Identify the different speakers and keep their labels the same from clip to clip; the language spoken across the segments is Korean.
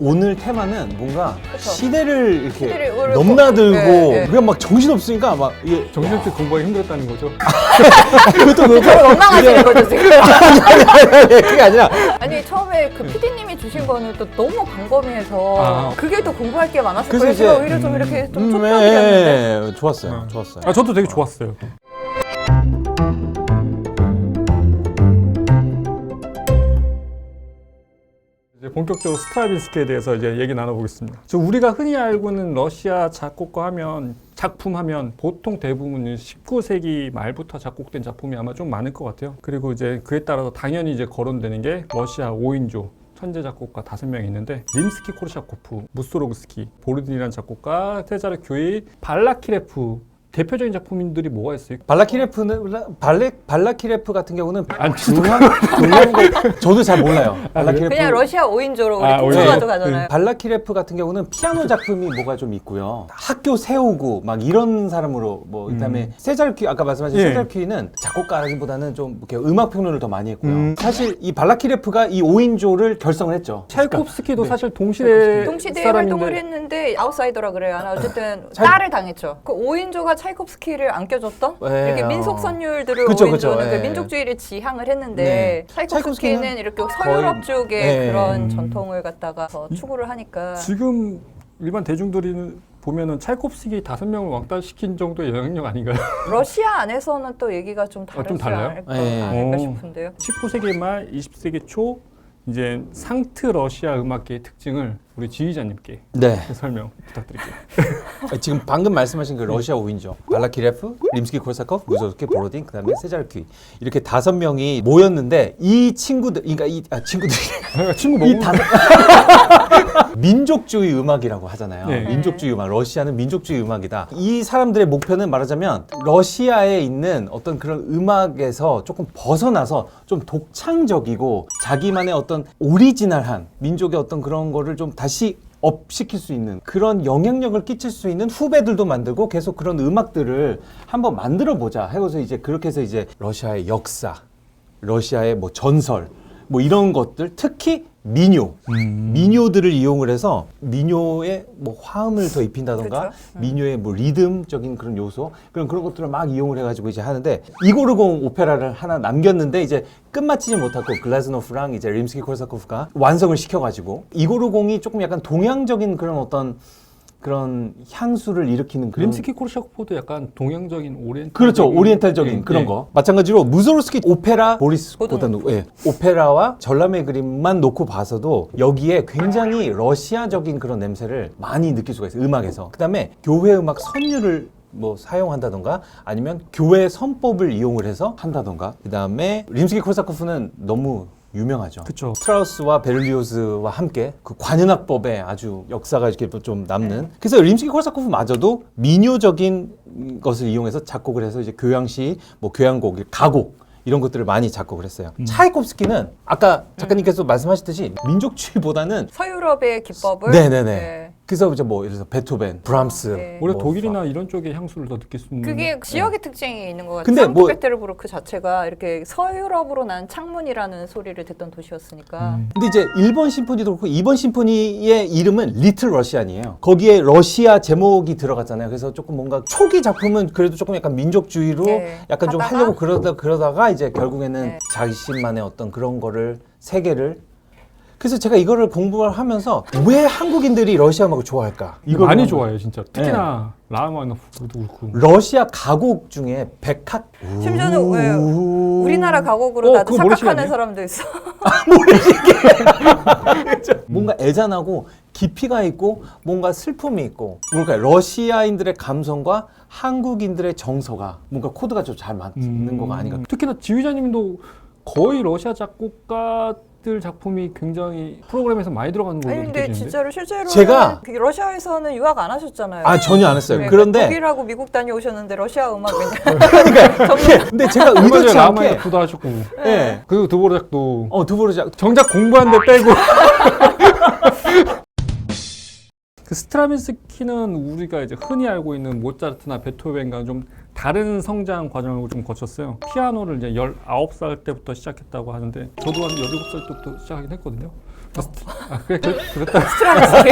Speaker 1: 오늘 테마는 뭔가
Speaker 2: 그쵸.
Speaker 1: 시대를 이렇게
Speaker 2: 시대를
Speaker 1: 넘나들고
Speaker 2: 네.
Speaker 1: 그냥 막 정신없으니까 막 이게
Speaker 3: 정신없이 공부하기 힘들었다는 거죠.
Speaker 1: 그것도 그렇고
Speaker 2: 저를 원망하시는 거죠 지금.
Speaker 1: 그게 아니라
Speaker 2: 아니 처음에 그 PD님이 주신 거는 또 너무 광범위해서 그게 또 공부할 게 많았을
Speaker 1: 그래서
Speaker 2: 거예요.
Speaker 1: 이제,
Speaker 2: 제가 오히려 좀 이렇게 좀 촉박이었는데.
Speaker 1: 좋았어요. 좋았어요.
Speaker 3: 아, 저도 되게 좋았어요. 이제 본격적으로 스트라빈스키에 대해서 이제 얘기 나눠보겠습니다. 우리가 흔히 알고 있는 러시아 작곡가 하면 작품 하면 보통 대부분은 19세기 말부터 작곡된 작품이 아마 좀 많을 것 같아요. 그리고 이제 그에 따라서 당연히 이제 거론되는 게 러시아 5인조 천재 작곡가 5명이 있는데 림스키 코르샤코프, 무소로그스키, 보르딘이라는 작곡가, 세자르 교이, 발라키레프 대표적인 작품들이 뭐가 있어요?
Speaker 1: 발라키레프 같은 경우는
Speaker 3: 아니,
Speaker 1: 중앙 저도 잘 몰라요. 발라키레프
Speaker 2: 그냥 러시아 5인조로
Speaker 3: 아,
Speaker 2: 우리 통째로 가잖아요.
Speaker 1: 발라키레프 같은 경우는 피아노 작품이 뭐가 좀 있고요. 학교 세우고 막 이런 사람으로 뭐 그다음에 세자르 아까 말씀하신
Speaker 3: 예.
Speaker 1: 세자르 퀴는 작곡가라기보다는 좀 이렇게 음악 평론을 더 많이 했고요. 사실 이 발라키레프가 이 5인조를 결성을 했죠.
Speaker 3: 차이콥스키도
Speaker 1: 네.
Speaker 3: 사실 동시대
Speaker 2: 동시대에
Speaker 3: 사람인데
Speaker 2: 활동을 했는데 아웃사이더라 그래요. 하나 어쨌든
Speaker 1: 잘-
Speaker 2: 딸을 당했죠. 그 5인조가 차이콥스키를 안 껴줬던
Speaker 1: 네,
Speaker 2: 이렇게 민속 선율들을
Speaker 1: 그쵸,
Speaker 2: 5인조는
Speaker 1: 그쵸,
Speaker 2: 그
Speaker 1: 네.
Speaker 2: 민족주의를 지향을 했는데
Speaker 1: 네.
Speaker 2: 차이콥스키는
Speaker 1: 차이콥스키는
Speaker 2: 이렇게 서유럽
Speaker 1: 거의-
Speaker 2: 쪽의
Speaker 1: 네.
Speaker 2: 그런 전통을 갖다가 더 추구를 하니까
Speaker 3: 지금 일반 대중들이 보면은 차이콥스키 5명을 왕따시킨 정도의 영향력 아닌가요?
Speaker 2: 러시아 안에서는 또 얘기가 좀 다르지
Speaker 3: 좀 달라요?
Speaker 2: 않을까,
Speaker 1: 네.
Speaker 2: 않을까
Speaker 3: 오.
Speaker 2: 싶은데요.
Speaker 3: 19세기 말 20세기 초 이제 상트 러시아 음악계의 특징을 우리 지휘자님께
Speaker 1: 네.
Speaker 3: 설명 부탁드릴게요.
Speaker 1: 지금 방금 말씀하신 그 러시아 5인조 발라키레프, 림스키 코르사코프, 무소스키, 보로딘, 그다음에 세자르 퀴 이렇게 5명이 모였는데 이 친구들, 그러니까 친구들이
Speaker 3: 친구
Speaker 1: 이
Speaker 3: 먹고
Speaker 1: 민족주의 음악이라고 하잖아요.
Speaker 3: 네.
Speaker 1: 민족주의 음악. 러시아는 민족주의 음악이다. 이 사람들의 목표는 말하자면 러시아에 있는 어떤 그런 음악에서 조금 벗어나서 좀 독창적이고 자기만의 어떤 오리지널한 민족의 어떤 그런 거를 좀 다시 업시킬 수 있는 그런 영향력을 끼칠 수 있는 후배들도 만들고 계속 그런 음악들을 한번 만들어 보자 해서 이제 그렇게 해서 이제 러시아의 역사, 러시아의 뭐 전설 뭐 이런 것들 특히 민요, 민요들을 이용을 해서 민요에 뭐 화음을 더 입힌다던가
Speaker 2: 그렇죠.
Speaker 1: 민요의 뭐 리듬적인 그런 요소 그런 것들을 막 이용을 해가지고 이제 하는데 이고르공 오페라를 하나 남겼는데 이제 끝마치지 못하고 글라즈노프랑 이제 림스키 코르사코프가 완성을 시켜가지고 이고르공이 조금 약간 동양적인 그런 어떤 그런 향수를 일으키는 그런
Speaker 3: 림스키 코르샤코프도 약간 동양적인 오리엔탈
Speaker 1: 그렇죠. 오리엔탈적인 그런 거. 마찬가지로 무소르스키 오페라 보리스
Speaker 2: 고등어.
Speaker 1: 고단 오페라와 전람회 그림만 놓고 봐서도 여기에 굉장히 러시아적인 그런 냄새를 많이 느낄 수가 있어요. 음악에서. 그다음에 교회 음악 선율을 뭐 사용한다던가 아니면 교회 선법을 이용을 해서 한다던가 그다음에 림스키 코르사코프는 너무 유명하죠.
Speaker 3: 그쵸.
Speaker 1: 스트라우스와 베를리오즈와 함께 그 관현악법에 아주 역사가 이렇게 좀 남는. 그래서 림스키 코르사코프마저도 민요적인 것을 이용해서 작곡을 해서 이제 교향시, 뭐 교향곡, 가곡 이런 것들을 많이 작곡을 했어요. 차이콥스키는 아까 작가님께서 말씀하셨듯이 민족주의보다는
Speaker 2: 서유럽의 기법을
Speaker 1: 네네네.
Speaker 2: 네.
Speaker 1: 그래서 이제 뭐 예를 들어서 베토벤, 브람스,
Speaker 2: 네.
Speaker 3: 오히려
Speaker 1: 뭐
Speaker 3: 독일이나 이런 쪽의 향수를 더 느낄 수 있는
Speaker 2: 그게 지역의 특징이 있는 것 같아요.
Speaker 1: 근데 뭐-
Speaker 2: 상트페테르부르크 자체가 이렇게 서유럽으로 난 창문이라는 소리를 듣던 도시였으니까
Speaker 1: 근데 이제 1번 심포니도 그렇고 2번 심포니의 이름은 리틀 러시안이에요. 거기에 러시아 제목이 들어갔잖아요. 그래서 조금 뭔가 초기 작품은 그래도 조금 약간 민족주의로
Speaker 2: 네.
Speaker 1: 약간 좀
Speaker 2: 하다가?
Speaker 1: 하려고 그러다가 이제 결국에는
Speaker 2: 네.
Speaker 1: 자신만의 어떤 그런 거를 세계를 그래서 제가 이거를 공부를 하면서 왜 한국인들이 러시아 음악을 좋아할까? 이걸
Speaker 3: 많이
Speaker 1: 한번-
Speaker 3: 좋아해요, 진짜. 특히나 라흐마니노프도 그렇고.
Speaker 1: 러시아 가곡 중에 백학
Speaker 2: 심지어는 왜 우리나라 가곡으로 나도
Speaker 3: 그거 모르시는
Speaker 2: 착각하는
Speaker 3: 아니에요?
Speaker 2: 사람도 있어.
Speaker 1: 뭔가 애잔하고 깊이가 있고 뭔가 슬픔이 있고 뭔가 러시아인들의 감성과 한국인들의 정서가 뭔가 코드가 좀 잘 맞는 거가 아닌가.
Speaker 3: 특히나 지휘자님도 거의 러시아 작곡가들 작품이 굉장히 프로그램에서 많이 들어가는 걸로
Speaker 2: 아니 근데
Speaker 3: 느껴지는데.
Speaker 2: 실제로는
Speaker 1: 제가-
Speaker 2: 그 러시아에서는 유학 안 하셨잖아요.
Speaker 1: 아 전혀 안 했어요.
Speaker 2: 네,
Speaker 1: 그런데
Speaker 2: 독일하고 미국 다녀오셨는데 러시아 음악 그냥
Speaker 1: 근데 제가
Speaker 3: 얼마 전에
Speaker 1: 의도치 않게
Speaker 3: 라흐마니노프도 하셨고
Speaker 1: 예.
Speaker 3: 그리고 드보르작도
Speaker 1: 두보르작
Speaker 3: 정작 공부한 데 빼고 그 스트라빈스키는 우리가 이제 흔히 알고 있는 모차르트나 베토벤과 좀 다른 성장 과정을 좀 거쳤어요. 피아노를 이제 19살 때부터 시작했다고 하는데 저도 한 17살 때부터 시작하긴 했거든요. 그랬다.
Speaker 2: 스트라빈스키.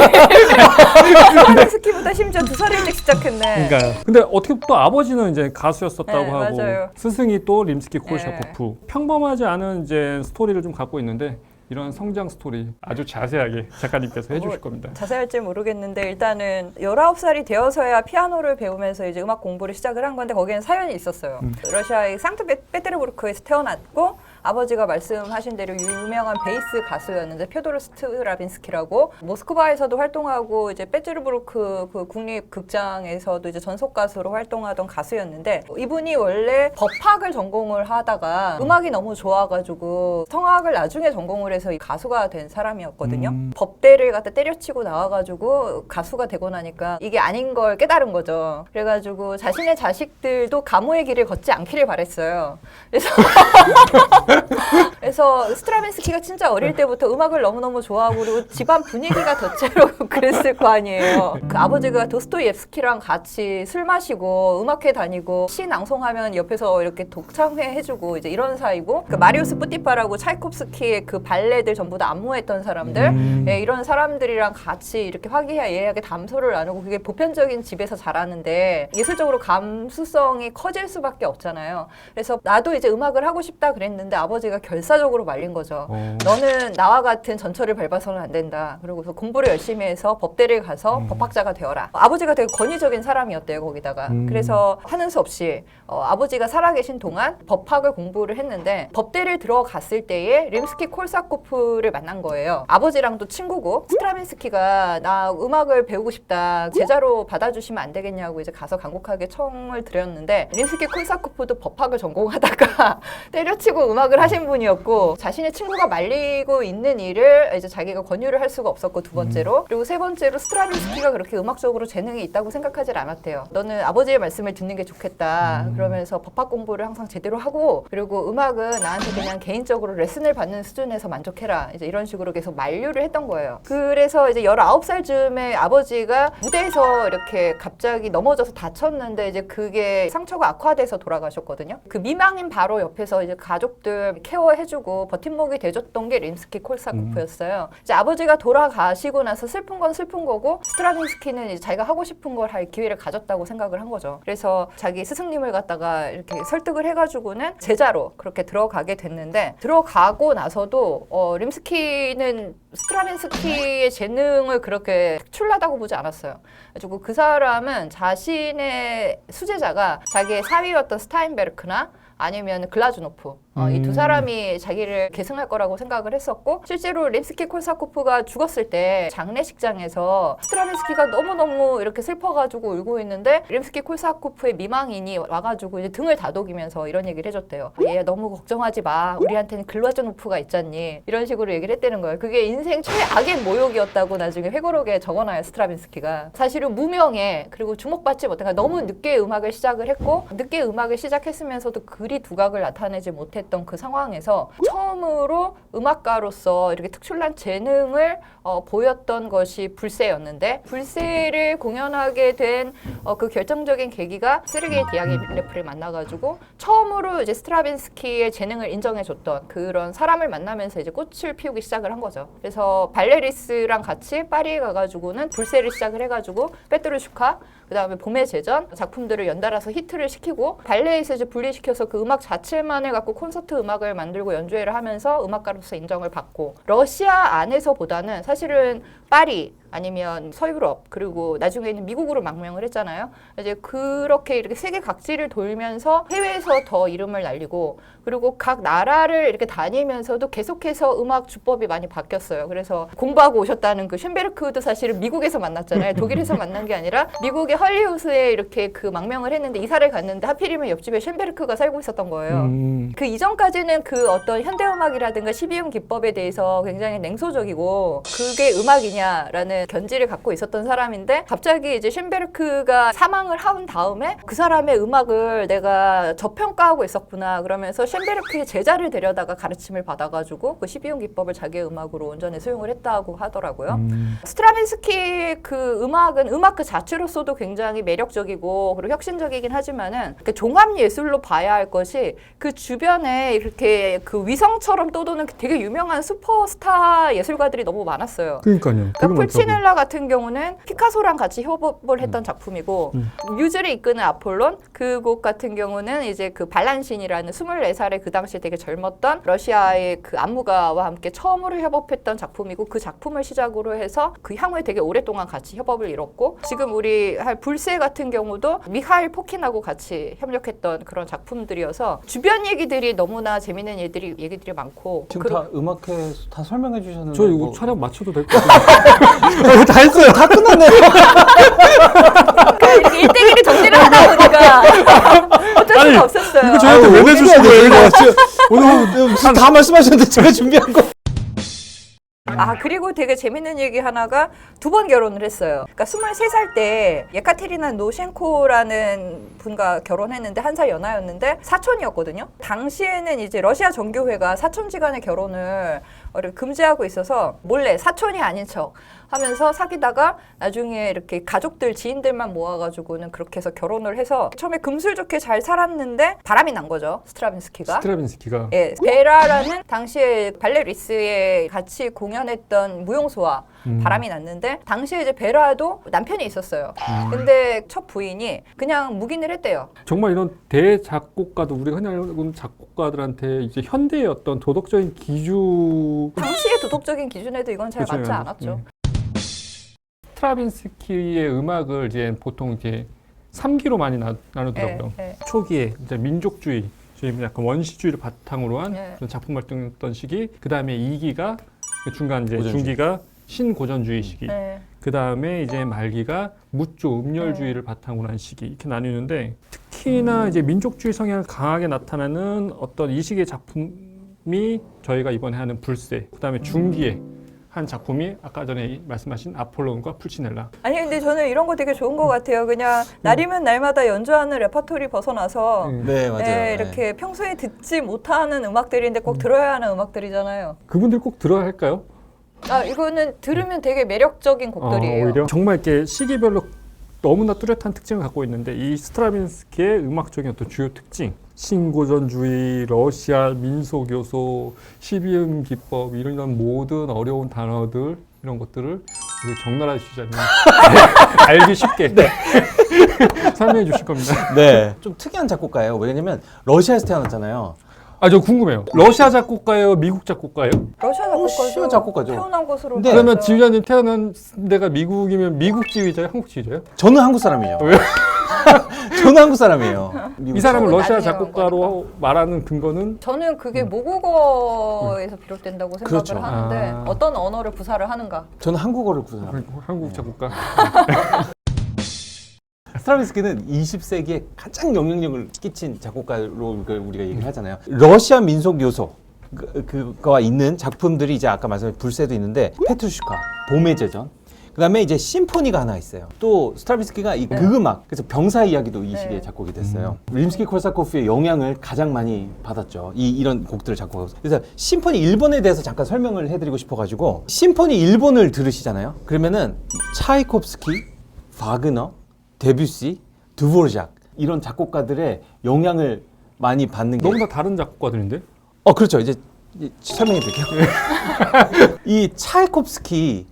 Speaker 2: 스트라빈스키보다 심지어 2살 일찍 시작했네.
Speaker 3: 그러니까 근데 어떻게 또 아버지는 이제 가수였었다고
Speaker 2: 네,
Speaker 3: 하고
Speaker 2: 맞아요.
Speaker 3: 스승이 또 림스키 콜샤코프. 평범하지 않은 이제 스토리를 좀 갖고 있는데 이런 성장 스토리 아주 자세하게 작가님께서 해주실 겁니다.
Speaker 2: 자세할지 모르겠는데 일단은 19살이 되어서야 피아노를 배우면서 이제 음악 공부를 시작을 한 건데 거기에는 사연이 있었어요. 러시아의 상트페테르부르크에서 태어났고 아버지가 말씀하신 대로 유명한 베이스 가수였는데 표도르 스트라빈스키라고 모스크바에서도 활동하고 이제 페테르부르크 그 국립극장에서도 이제 전속 가수로 활동하던 가수였는데 이분이 원래 법학을 전공을 하다가 음악이 너무 좋아가지고 성악을 나중에 전공을 해서 가수가 된 사람이었거든요. 법대를 갖다 때려치고 나와가지고 가수가 되고 나니까 이게 아닌 걸 깨달은 거죠. 그래가지고 자신의 자식들도 가무의 길을 걷지 않기를 바랬어요. 그래서 스트라빈스키가 진짜 어릴 때부터 음악을 너무너무 좋아하고 그리고 집안 분위기가 대체로 그랬을 거 아니에요. 그 아버지가 도스토옙스키랑 같이 술 마시고 음악회 다니고 시 낭송하면 옆에서 이렇게 독창회 해주고 이제 이런 사이고 그 마리우스 뿌티파라고 차이콥스키의 그 발레들 전부 다 안무했던 사람들 예, 이런 사람들이랑 같이 이렇게 화기애애하게 담소를 나누고 그게 보편적인 집에서 자라는데 예술적으로 감수성이 커질 수밖에 없잖아요. 그래서 나도 이제 음악을 하고 싶다 그랬는데 아버지가 결사적으로 말린 거죠. 너는 나와 같은 전철을 밟아서는 안 된다. 그리고서 공부를 열심히 해서 법대를 가서 법학자가 되어라. 아버지가 되게 권위적인 사람이었대요, 거기다가. 그래서 하는 수 없이 아버지가 살아계신 동안 법학을 공부를 했는데 법대를 들어갔을 때에 림스키 콜사코프를 만난 거예요. 아버지랑도 친구고 스트라빈스키가 나 음악을 배우고 싶다. 제자로 받아주시면 안 되겠냐고 이제 가서 간곡하게 청을 드렸는데 림스키 콜사코프도 법학을 전공하다가 때려치고 음악을 하신 분이었고 자신의 친구가 말리고 있는 일을 이제 자기가 권유를 할 수가 없었고 두 번째로 그리고 세 번째로 스트라빈스키가 그렇게 음악적으로 재능이 있다고 생각하지 않았대요. 너는 아버지의 말씀을 듣는 게 좋겠다. 그러면서 법학 공부를 항상 제대로 하고 그리고 음악은 나한테 그냥 개인적으로 레슨을 받는 수준에서 만족해라. 이제 이런 식으로 계속 만류를 했던 거예요. 그래서 이제 19살쯤에 아버지가 무대에서 이렇게 갑자기 넘어져서 다쳤는데 이제 그게 상처가 악화돼서 돌아가셨거든요. 그 미망인 바로 옆에서 이제 가족들 케어해주고 버팀목이 돼줬던 게 림스키 콜사코프였어요. 이제 아버지가 돌아가시고 나서 슬픈 건 슬픈 거고 스트라빈스키는 이제 자기가 하고 싶은 걸 할 기회를 가졌다고 생각을 한 거죠. 그래서 자기 스승님을 갖다가 이렇게 설득을 해가지고는 제자로 그렇게 들어가게 됐는데 들어가고 나서도 림스키는 스트라빈스키의 재능을 그렇게 특출나다고 보지 않았어요. 그래가지고 그 사람은 자신의 수제자가 자기의 사위였던 스타인베르크나 아니면 글라즈노프 이 두 사람이 자기를 계승할 거라고 생각을 했었고 실제로 림스키 콜사코프가 죽었을 때 장례식장에서 스트라빈스키가 너무너무 이렇게 슬퍼가지고 울고 있는데 림스키 콜사코프의 미망인이 와가지고 이제 등을 다독이면서 이런 얘기를 해줬대요. 얘 너무 걱정하지 마. 우리한테는 글라즈노프가 있잖니. 이런 식으로 얘기를 했다는 거예요. 그게 인생 최악의 모욕이었다고 나중에 회고록에 적어놔요. 스트라빈스키가. 사실은 무명에 그리고 주목받지 못한 너무 늦게 음악을 시작을 했고 늦게 음악을 시작했으면서도 그리 두각을 나타내지 못했던 그 상황에서 처음으로 음악가로서 이렇게 특출난 재능을 보였던 것이 불세였는데 불세를 공연하게 된 그 결정적인 계기가 세르게이 디아기레프를 만나가지고 처음으로 이제 스트라빈스키의 재능을 인정해줬던 그런 사람을 만나면서 이제 꽃을 피우기 시작을 한 거죠. 그래서 발레리스랑 같이 파리에 가가지고는 불세를 시작을 해가지고 페트루슈카 그 다음에 봄의 제전 작품들을 연달아서 히트를 시키고 발레에서 이제 분리시켜서 그 음악 자체만을 갖고 콘서트 음악을 만들고 연주회를 하면서 음악가로서 인정을 받고 러시아 안에서보다는 사실은 파리 아니면 서유럽 그리고 나중에는 미국으로 망명을 했잖아요. 이제 그렇게 이렇게 세계 각지를 돌면서 해외에서 더 이름을 날리고 그리고 각 나라를 이렇게 다니면서도 계속해서 음악 주법이 많이 바뀌었어요. 그래서 공부하고 오셨다는 그 쉔베르크도 사실은 미국에서 만났잖아요. 독일에서 만난 게 아니라 미국의 헐리우드에 이렇게 그 망명을 했는데 이사를 갔는데 하필이면 옆집에 쉔베르크가 살고 있었던 거예요. 그 이전까지는 그 어떤 현대음악이라든가 12음 기법에 대해서 굉장히 냉소적이고 그게 음악이냐라는 많은 견지를 갖고 있었던 사람인데 갑자기 이제 쉰베르크가 사망을 한 다음에 그 사람의 음악을 내가 저평가하고 있었구나 그러면서 쉰베르크의 제자를 데려다가 가르침을 받아가지고 그 12용 기법을 자기의 음악으로 온전히 수용을 했다고 하더라고요. 스트라빈스키 그 음악은 음악 그 자체로서도 굉장히 매력적이고 그리고 혁신적이긴 하지만은 그 종합 예술로 봐야 할 것이 그 주변에 이렇게 그 위성처럼 떠도는 되게 유명한 슈퍼스타 예술가들이 너무 많았어요.
Speaker 3: 그러니까요.
Speaker 2: 그러니까 풀치넬라 같은 경우는 피카소랑 같이 협업을 했던 작품이고 뮤즈를 이끄는 아폴론 그 곡 같은 경우는 이제 그 발란신이라는 24살의 그 당시에 되게 젊었던 러시아의 그 안무가와 함께 처음으로 협업했던 작품이고 그 작품을 시작으로 해서 그 향후에 되게 오랫동안 같이 협업을 이뤘고 지금 우리 할 불새 같은 경우도 미하일 포킨하고 같이 협력했던 그런 작품들이어서 주변 얘기들이 너무나 재밌는 얘기들이 많고
Speaker 1: 지금 다 음악회 다 설명해 주셨는데
Speaker 3: 저 이거
Speaker 1: 뭐-
Speaker 3: 촬영 맞춰도 될 것 같아요. 다 했어요.
Speaker 1: 다 끝났네요.
Speaker 2: 이렇게 1대1이 정리를 하다 보니까 어쩔 수가 없었어요.
Speaker 3: 이거 저희한테 왜 내주신 거예요? 이거
Speaker 1: 오늘 다 말씀하셨는데 제가 준비한 거.
Speaker 2: 아 그리고 되게 재밌는 얘기 하나가 2번 결혼을 했어요. 그러니까 23살 때 예카테리나 노셴코라는 분과 결혼했는데 1살 연하였는데 사촌이었거든요. 당시에는 이제 러시아 정교회가 사촌지간의 결혼을 금지하고 있어서 몰래 사촌이 아닌 척 하면서 사귀다가 나중에 이렇게 가족들 지인들만 모아가지고는 그렇게 해서 결혼을 해서 처음에 금슬좋게 잘 살았는데 바람이 난 거죠. 스트라빈스키가.
Speaker 3: 스트라빈스키가
Speaker 2: 예, 베라라는 당시에 발레 리스에 같이 공연했던 무용소와 바람이 났는데 당시에 이제 베라도 남편이 있었어요. 근데 첫 부인이 그냥 묵인을 했대요.
Speaker 3: 정말 이런 대작곡가도 우리가 흔히 알고 작곡가들한테 이제 현대의 어떤 도덕적인 기준
Speaker 2: 당시의 도덕적인 기준에도 이건 잘
Speaker 3: 그렇죠.
Speaker 2: 맞지 않았죠.
Speaker 3: 스트라빈스키의 음악을 이제 보통 이제 3기로 많이 나누더라고요.
Speaker 2: 예, 예.
Speaker 3: 초기에 이제 민족주의, 약간 원시주의를 바탕으로 한
Speaker 2: 예.
Speaker 3: 그런 작품 활동했던 시기, 그 다음에 2기가 중간 이제
Speaker 1: 고전주의.
Speaker 3: 중기가 신고전주의 시기,
Speaker 2: 네.
Speaker 3: 그 다음에 이제 말기가 무조 음열주의를 바탕으로 한 시기 이렇게 나뉘는데 특히나 이제 민족주의 성향을 강하게 나타나는 어떤 이 시기의 작품이 저희가 이번에 하는 불새, 그 다음에 중기에 한 작품이 아까 전에 말씀하신 아폴론과 풀치넬라.
Speaker 2: 아니 근데 저는 이런 거 되게 좋은 것 같아요. 그냥 날이면 날마다 연주하는 레퍼토리 벗어나서
Speaker 1: 네 맞아요.
Speaker 2: 예, 이렇게 평소에 듣지 못하는 음악들인데 꼭 들어야 하는 음악들이잖아요.
Speaker 3: 그분들 꼭 들어야 할까요?
Speaker 2: 아 이거는 들으면 되게 매력적인 곡들이에요.
Speaker 3: 오히려 정말 이렇게 시기별로 너무나 뚜렷한 특징을 갖고 있는데 이 스트라빈스키의 음악적인 어떤 주요 특징, 신고전주의, 러시아 민속요소, 12음 기법 이런 모든 어려운 단어들 이런 것들을 우리 정나라 주자님 알기 쉽게 설명해 주실 겁니다.
Speaker 1: 네. 좀 특이한 작곡가예요. 왜냐면 러시아에서 태어났잖아요.
Speaker 3: 아, 저 궁금해요. 러시아 작곡가예요? 미국 작곡가예요?
Speaker 2: 러시아
Speaker 1: 러시아 작곡가죠.
Speaker 2: 태어난 곳으로.
Speaker 1: 근데
Speaker 3: 그러면
Speaker 2: 봐서.
Speaker 3: 지휘자님 태어난 데가 미국이면 미국 지휘자예요? 한국 지휘자예요?
Speaker 1: 저는 한국 사람이에요.
Speaker 3: 왜요?
Speaker 1: 저는 한국 사람이에요.
Speaker 3: 이 사람은 러시아
Speaker 2: 나중에
Speaker 3: 작곡가로 말하는 근거는
Speaker 2: 저는 그게 모국어에서 비롯된다고 생각을
Speaker 1: 그렇죠.
Speaker 2: 하는데
Speaker 3: 아.
Speaker 2: 어떤 언어를 구사를 하는가.
Speaker 1: 저는 한국어를 구사합니다.
Speaker 3: 한국 작곡가.
Speaker 1: 스트라빈스키는 20세기에 가장 영향력을 끼친 작곡가로 우리가 얘기를 하잖아요. 러시아 민속 요소 그거가 있는 작품들이 이제 아까 말씀하신 불새도 있는데 페트루슈카, 봄의 제전, 그다음에 이제 심포니가 하나 있어요. 또 스트라빈스키가 이 극음악, 그래서 병사 이야기도 이 시기에
Speaker 2: 네.
Speaker 1: 작곡이 됐어요. 림스키-콜사코프의 영향을 가장 많이 받았죠. 이런 곡들을 작곡하고. 그래서 심포니 1번에 대해서 잠깐 설명을 해드리고 싶어가지고 심포니 1번을 들으시잖아요. 그러면은 차이콥스키, 바그너, 데뷔시, 드보르작 이런 작곡가들의 영향을 많이 받는 게
Speaker 3: 너무 다 다른 작곡가들인데?
Speaker 1: 그렇죠. 이제 설명해 드릴게요. 이 차이콥스키의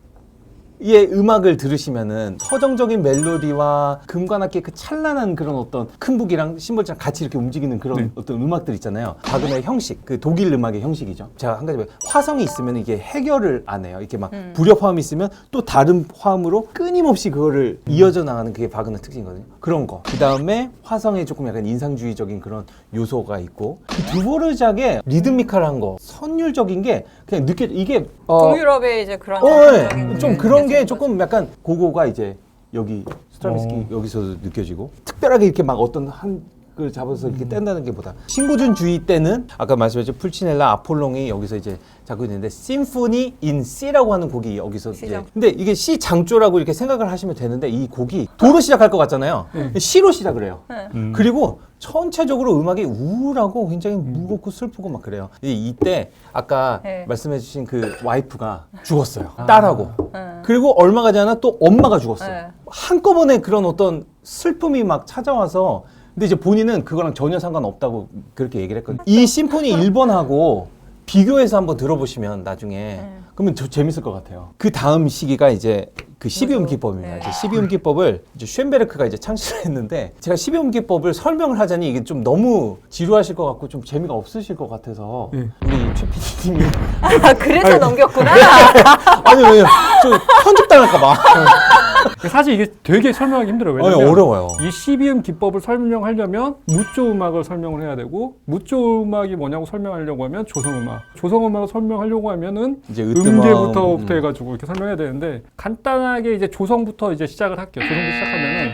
Speaker 1: 음악을 들으시면은 서정적인 멜로디와 금관악기의 그 찬란한 그런 어떤 큰 북이랑 심벌처럼 같이 이렇게 움직이는 그런
Speaker 3: 네.
Speaker 1: 어떤 음악들 있잖아요. 바그너의 형식, 그 독일 음악의 형식이죠. 제가 한 가지 화성이 있으면 이게 해결을 안 해요. 이렇게 막 불협 화음이 있으면 또 다른 화음으로 끊임없이 그거를 이어져 나가는 그게 바그너 특징이거든요. 그런 거. 그 다음에 화성에 조금 약간 인상주의적인 그런 요소가 있고 드보르작의 리드미컬한 거, 선율적인 게 그냥 이게
Speaker 2: 동유럽의 이제 그런
Speaker 1: 네.
Speaker 2: 전통적인
Speaker 1: 좀
Speaker 2: 게
Speaker 1: 그런 게
Speaker 2: 느껴지는
Speaker 1: 조금 약간 고고가 이제 여기 스트라빈스키 여기서도 느껴지고 특별하게 이렇게 막 어떤 음악을 잡아서 이렇게 뗀다는 게 보다 신고준주의 때는 아까 말씀하신 풀치넬라 아폴롱이 여기서 이제 잡고 있는데 심포니 인 C라고 하는 곡이 여기서 이제
Speaker 2: C장.
Speaker 1: 근데 이게 C 장조라고 이렇게 생각을 하시면 되는데 이 곡이 도로 시작할 것 같잖아요. C로 시작을 해요.
Speaker 2: 네.
Speaker 1: 그리고 전체적으로 음악이 우울하고 굉장히 무겁고 슬프고 막 그래요. 이때 아까
Speaker 2: 네.
Speaker 1: 말씀해주신 그 와이프가 죽었어요. 딸하고.
Speaker 2: 네.
Speaker 1: 그리고 얼마가 지나 또 엄마가 죽었어요.
Speaker 2: 네.
Speaker 1: 한꺼번에 그런 어떤 슬픔이 막 찾아와서 근데 이제 본인은 그거랑 전혀 상관없다고 그렇게 얘기를 했거든요. 이 심포니 1번하고 비교해서 한번 들어보시면 나중에 그러면 저 재밌을 것 같아요. 그 다음 시기가 이제 그 12음 기법입니다.
Speaker 2: 네.
Speaker 1: 이제 12음 기법을 이제 쉔베르크가 이제 창시를 했는데 제가 12음 기법을 설명을 하자니 이게 좀 너무 지루하실 것 같고 좀 재미가 없으실 것 같아서
Speaker 3: 네.
Speaker 1: 우리 최 PD님이
Speaker 2: 그래서 넘겼구나.
Speaker 1: 아니 왜요? 저 편집당할까 봐.
Speaker 3: 사실 이게 되게 설명하기 힘들어요.
Speaker 1: 아니
Speaker 3: 왜냐면
Speaker 1: 어려워요.
Speaker 3: 이 12음 기법을 설명하려면 무조 음악을 설명을 해야 되고 무조 음악이 뭐냐고 설명하려고 하면 조성 음악. 조성 음악을 설명하려고 하면은
Speaker 1: 이제
Speaker 3: 음계부터 해가지고 이렇게 설명해야 되는데 간단하게 이제 조성부터 이제 시작을 할게요. 조성부터 시작하면은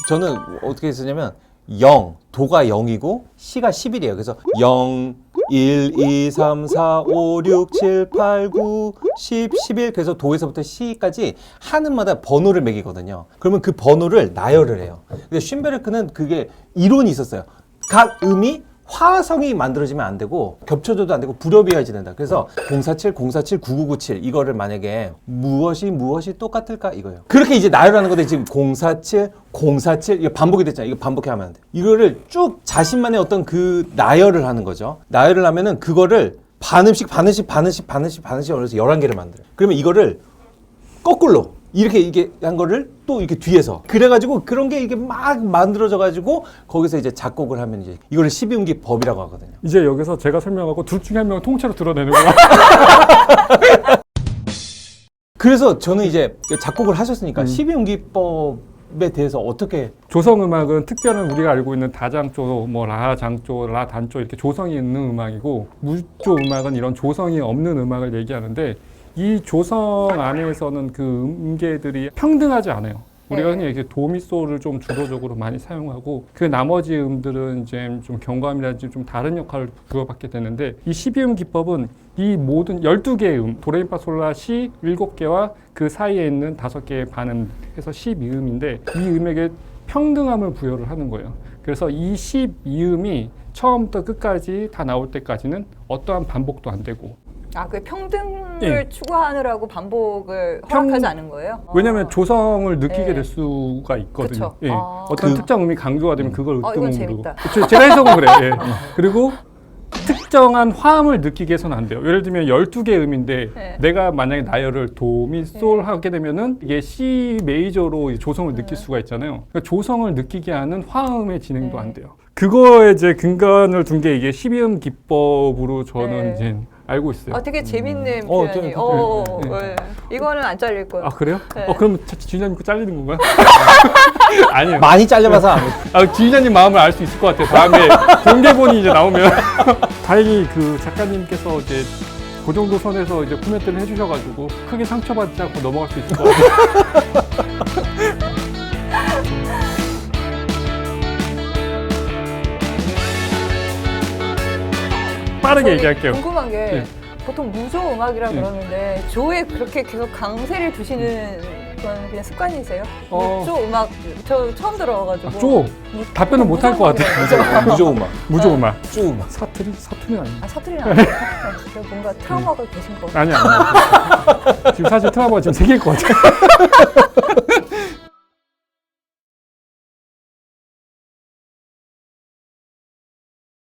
Speaker 1: 저는 어떻게 했었냐면 0, 도가 0이고 C가 11이에요. 그래서 0, 1, 2, 3, 4, 5, 6, 7, 8, 9, 10, 11 그래서 도에서부터 C까지 한 음마다 번호를 매기거든요. 그러면 그 번호를 나열을 해요. 근데 쉰베르크는 그게 이론이 있었어요. 각 음이 화성이 만들어지면 안 되고 겹쳐져도 안 되고 불협이어야지 된다. 그래서 047, 047, 9997 이거를 만약에 무엇이 똑같을까 이거예요. 그렇게 이제 나열하는 건데 지금 047, 047 이거 반복이 됐잖아요. 이거 반복해 하면 안 돼. 이거를 쭉 자신만의 어떤 그 나열을 하는 거죠. 나열을 하면은 그거를 반음씩 올려서 11개를 만들어요. 그러면 이거를 거꾸로 이렇게 이게 한 거를 또 이렇게 뒤에서 그래가지고 그런 게 이게 막 만들어져가지고 거기서 이제 작곡을 하면 이제 이거를 12음기 법이라고 하거든요.
Speaker 3: 이제 여기서 제가 설명하고 둘 중에 한 명을 통째로 드러내는 거야.
Speaker 1: 그래서 저는 이제 작곡을 하셨으니까 12음기법에 대해서 어떻게
Speaker 3: 조성 음악은 특별한 우리가 알고 있는 다장조, 뭐 라장조, 라단조 이렇게 조성이 있는 음악이고 무조 음악은 이런 조성이 없는 음악을 얘기하는데 이 조성 안에서는 그 음계들이 평등하지 않아요. 우리가
Speaker 2: 네.
Speaker 3: 흔히 이렇게 도미소를 좀 주도적으로 많이 사용하고 그 나머지 음들은 이제 좀 경감이라든지 좀 다른 역할을 부여받게 되는데 이 12음 기법은 이 모든 12개의 음, 도레미파솔라 시 7개와 그 사이에 있는 5개의 반음 해서 12음인데 이 음에게 평등함을 부여를 하는 거예요. 그래서 이 12음이 처음부터 끝까지 다 나올 때까지는 어떠한 반복도 안 되고
Speaker 2: 그 평등을
Speaker 3: 예.
Speaker 2: 추구하느라고 반복을 허락하지 않은 거예요?
Speaker 3: 왜냐하면 조성을 느끼게
Speaker 2: 네.
Speaker 3: 될 수가 있거든요.
Speaker 2: 그쵸.
Speaker 3: 예.
Speaker 2: 아.
Speaker 3: 어떤 특정 음이 강조가 되면 그걸
Speaker 2: 이건
Speaker 3: 으뜸으로.
Speaker 2: 재밌다.
Speaker 3: 그쵸, 제가 해석은 그래요. 예. 그리고 특정한 화음을 느끼게 해서는 안 돼요. 예를 들면 12개 음인데
Speaker 2: 네.
Speaker 3: 내가 만약에 나열을 도, 미, 솔 하게 되면은 이게 C 메이저로 조성을 느낄 수가 있잖아요. 그러니까 조성을 느끼게 하는 화음의 진행도 안 돼요. 그거에 이제 근간을 둔 게 이게 12음 기법으로 저는
Speaker 2: 네.
Speaker 3: 이제 알고 있어요.
Speaker 2: 되게 재밌는
Speaker 1: 재밌다.
Speaker 2: 표현이.
Speaker 3: 네.
Speaker 2: 이거는 안 잘릴 거예요.
Speaker 3: 아 그래요?
Speaker 2: 네.
Speaker 3: 그럼 지휘자님 거 잘리는 건가요? 아니에요.
Speaker 1: 많이 잘려봐서 안 해.
Speaker 3: 지휘자님 마음을 알 수 있을 것 같아요. 다음에 공개본이 이제 나오면 다행히 그 작가님께서 이제 그 정도 선에서 이제 코멘트를 해주셔가지고 크게 상처받지 않고 넘어갈 수 있을 것 같아요. 빠르게
Speaker 2: 저는
Speaker 3: 얘기할게요.
Speaker 2: 궁금한 게
Speaker 3: 네.
Speaker 2: 보통 무조 음악이라
Speaker 3: 네.
Speaker 2: 그러는데 조에 그렇게 계속 강세를 두시는 건 그냥 습관이세요?
Speaker 3: 어.
Speaker 2: 무조 음악 저 처음 들어가지고.
Speaker 3: 쪼 답변은 못 할 것 같아요.
Speaker 1: 무조음악.
Speaker 3: 무조 음악.
Speaker 1: 쪼음악.
Speaker 3: 사투리 아니에요?
Speaker 2: 사투리는 아니에요? 뭔가 트라우마가 계신 거.
Speaker 3: 아니 지금 사실 트라우마가 지금 생길 것 같아요.